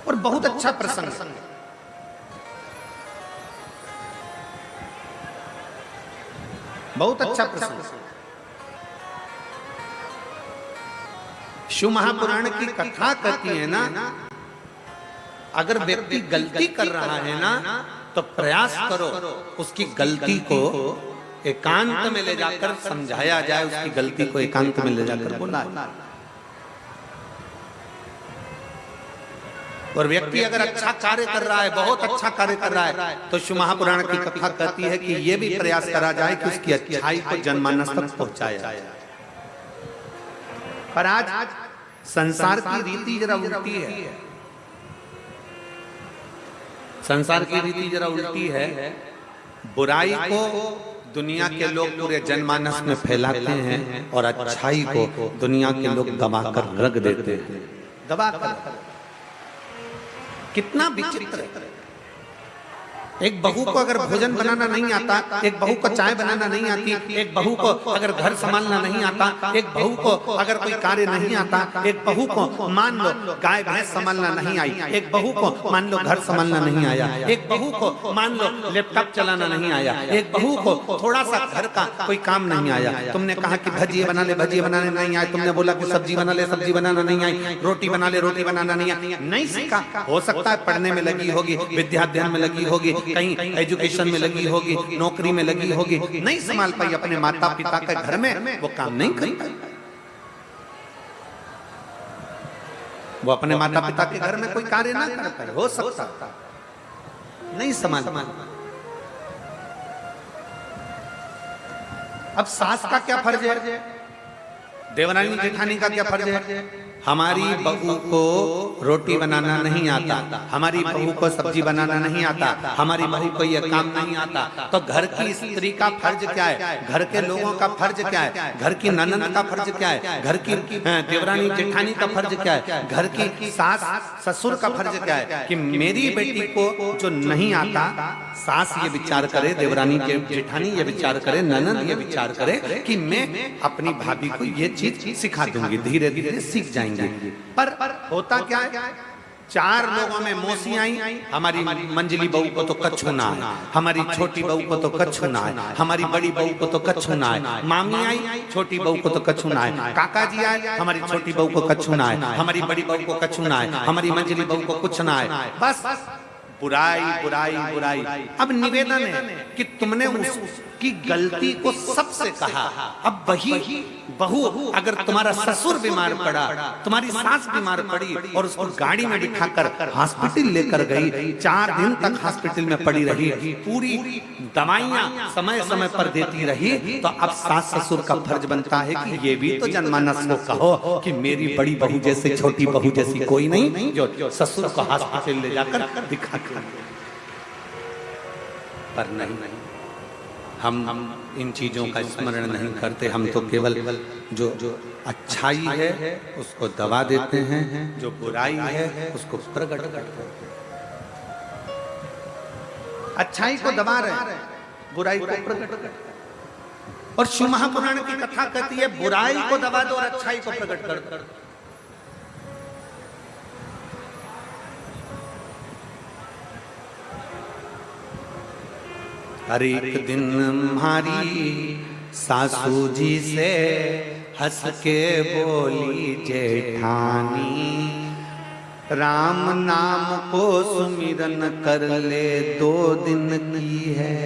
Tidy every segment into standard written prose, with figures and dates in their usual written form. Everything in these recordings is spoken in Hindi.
और बहुत अच्छा प्रसंग, बहुत अच्छा प्रसंग। शिव महापुराण की कथा कहती है ना, अगर व्यक्ति गलती कर रहा है ना तो प्रयास करो उसकी गलती को एकांत में ले जाकर समझाया जाए, उसकी गलती को एकांत में ले जाकर बोला। और व्यक्ति अगर अच्छा कार्य कर रहा है, बहुत अच्छा कार्य कर रहा है, तो शिव महापुराण की कथा कहती है कि यह भी प्रयास करा जाए कि उसकी अच्छाई को जनमानस तक पहुंचाया जाए। पर आज संसार की रीति जरा उल्टी है, संसार की रीति जरा उल्टी है। बुराई को दुनिया के लोग पूरे जनमानस में फैलाते हैं और अच्छाई को दुनिया के लोग दबाकर रख देते हैं, दबाकर। कितना विचित्र है। एक बहू को अगर भोजन बनाना नहीं आता, एक बहू को चाय बनाना नहीं आती, एक बहू को अगर घर संभालना नहीं आता, एक बहू को अगर कोई कार्य नहीं आता, एक बहू को मान लो गाय भैंस संभालना नहीं आई, एक बहू को मान लो घर संभालना नहीं आया, एक बहू को मान लो लैपटॉप चलाना नहीं आया, एक बहू को थोड़ा सा घर का कोई काम नहीं आया। तुमने कहा कि भजिए बना ले, भजिए बनाने नहीं आए, तुमने बोला कि सब्जी बना ले, सब्जी बनाना नहीं आई, रोटी बना ले, रोटी बनाना नहीं आई, नहीं सीखा। हो सकता है पढ़ने में लगी होगी, विद्याध्ययन में लगी होगी, कहीं एजुकेशन में लगी होगी, नौकरी में लगी होगी, नहीं संभाल पाई अपने माता पिता के घर में, वो काम नहीं कर पाई। वो अपने माता पिता के घर में कोई कार्य ना कर पाए, हो सकता नहीं संभाल पाई। अब सास का क्या फर्ज है, देवरानी जेठानी का क्या फर्ज है? हमारी बहू को रोटी बनाना नहीं आता, हमारी बहू को सब्जी बनाना नहीं आता, हमारी बहू को यह काम नहीं आता, तो घर की स्त्री का फर्ज क्या है, घर के लोगों का फर्ज क्या है, घर की ननद का फर्ज क्या है, घर की देवरानी जेठानी का फर्ज क्या है, घर की सास ससुर का फर्ज क्या है कि मेरी बेटी को जो नहीं आता, सास ये विचार करे, देवरानी जेठानी ये विचार करे, ननद ये विचार करे कि मैं अपनी भाभी को ये चीज सिखा दूंगी, धीरे धीरे सीख जाएंगे। पर होता क्या है, चार लोगों में मौसी आई, हमारी मंजली बहू को तो कच्छू ना है, हमारी छोटी बहू को तो कच्छू ना है, हमारी बड़ी बहू को तो कच्छू ना है, मामी आई छोटी बहू को तो कच्छू ना है, काका जी आए हमारी छोटी बहू को कच्छू ना है, हमारी बड़ी बहू को कच्छू ना है, हमारी मंजली बहू को कुछ ना है। बस बुराई बुराई बुराई। अब निवेदन है कि तुमने उसकी गलती को सबसे कहा। अब वही बहू अगर तुम्हारा ससुर बीमार पड़ा, तुम्हारी सास बीमार पड़ी और उसको गाड़ी में बिठाकर हॉस्पिटल लेकर गई, 4 दिन तक हॉस्पिटल में पड़ी रही, पूरी दवाइयां समय समय पर देती रही, तो अब सास ससुर का फर्ज बनता है कि ये भी तो जनमानस को कहो कि मेरी बड़ी बहू जैसे, छोटी बहू जैसी कोई नहीं जो ससुर को हॉस्पिटल ले जाकर दिखा। पर नहीं, हम इन चीजों का स्मरण नहीं करते। हम तो केवल जो अच्छाई है उसको दबा देते हैं, जो बुराई है उसको प्रकट करते हैं। अच्छाई को दबा रहे, बुराई को प्रकट करते हैं। और शिव महापुराण की कथा कहती है बुराई को दबा दो और अच्छाई को प्रकट कर दो। हर एक दिन हमारी सासू जी से हंस के बोली जेठानी, राम नाम को सुमिरन कर ले, 2 दिन की है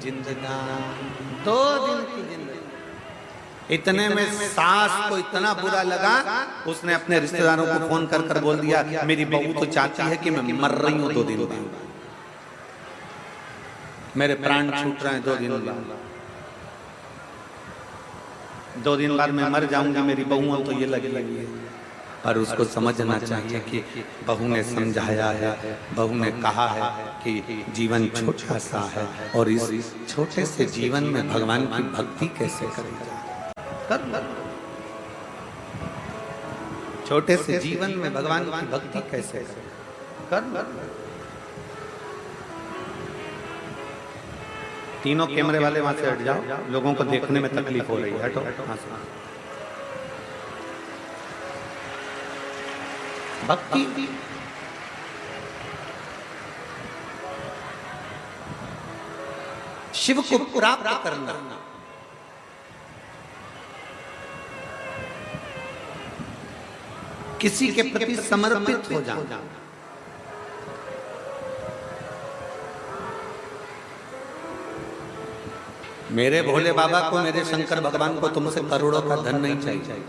जिंदगानी, 2 दिन की जिंदगी। इतने में सास को इतना बुरा लगा, उसने अपने रिश्तेदारों को फोन कर कर बोल दिया मेरी बहू तो चाहती है कि मैं मर रही हूं 2 दिन बाद, मेरे प्राण छूट रहे हैं 2 दिन बाद, 2 दिन बाद मैं मर जाऊंगी, मेरी बहू तो ये लगी है। पर उसको समझना चाहिए कि बहू ने समझाया है, बहू ने कहा है कि जीवन छोटा सा है और इस छोटे से जीवन में भगवान की भक्ति कैसे करें, कर छोटे से जीवन में भगवान की भक्ति कैसे करें, कर। तीनों कैमरे वाले वहां से हट जाओ, लोगों को देखने में तकलीफ हो रही है, हटो। भक्ति शिव को प्राप्त करना, किसी के प्रति समर्पित हो जाना। मेरे भोले बाबा को, मेरे शंकर भगवान को तुमसे करोड़ों का धन नहीं चाहिए,